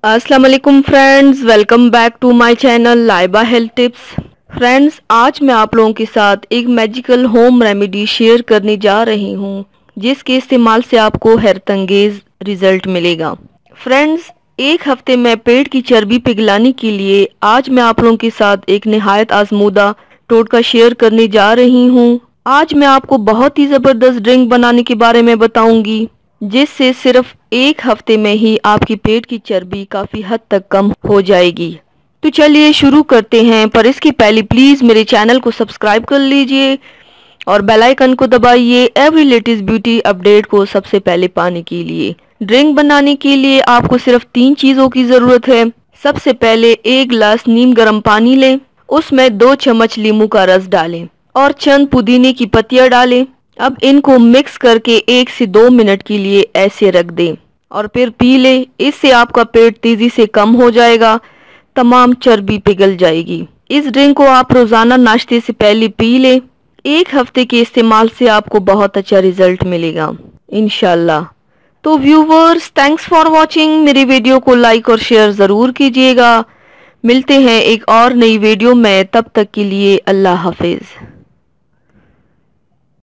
अस्सलाम वालेकुम friends, welcome back to my channel Laiba health tips. Friends, आज मैं आप लोगों के साथ एक मैजिकल होम रेमेडी शेयर करने जा रही हूँ जिसके इस्तेमाल से आपको हैरत अंगेज रिजल्ट मिलेगा। फ्रेंड्स, एक हफ्ते में पेट की चर्बी पिघलाने के लिए आज मैं आप लोगों के साथ एक निहायत आजमूदा टोटका शेयर करने जा रही हूँ। आज मैं आपको बहुत ही ज़बरदस्त ड्रिंक बनाने के बारे में बताऊंगी जिससे सिर्फ एक हफ्ते में ही आपकी पेट की चर्बी काफ़ी हद तक कम हो जाएगी। तो चलिए शुरू करते हैं, पर इसके पहले प्लीज़ मेरे चैनल को सब्सक्राइब कर लीजिए और बेल आइकन को दबाइए एवरी लेटेस्ट ब्यूटी अपडेट को सबसे पहले पाने के लिए। ड्रिंक बनाने के लिए आपको सिर्फ 3 चीज़ों की ज़रूरत है। सबसे पहले 1 गिलास नीम गर्म पानी लें, उसमें 2 चम्मच नींबू का रस डालें और चंद पुदीने की पत्तियां डालें। अब इनको मिक्स करके 1 से 2 मिनट के लिए ऐसे रख दें और फिर पी लें। इससे आपका पेट तेजी से कम हो जाएगा, तमाम चर्बी पिघल जाएगी। इस ड्रिंक को आप रोजाना नाश्ते से पहले पी लें। एक हफ्ते के इस्तेमाल से आपको बहुत अच्छा रिजल्ट मिलेगा इंशाल्लाह। तो व्यूवर्स, थैंक्स फॉर वॉचिंग। मेरी वीडियो को लाइक और शेयर ज़रूर कीजिएगा। मिलते हैं एक और नई वीडियो में, तब तक के लिए अल्लाह हाफिज़।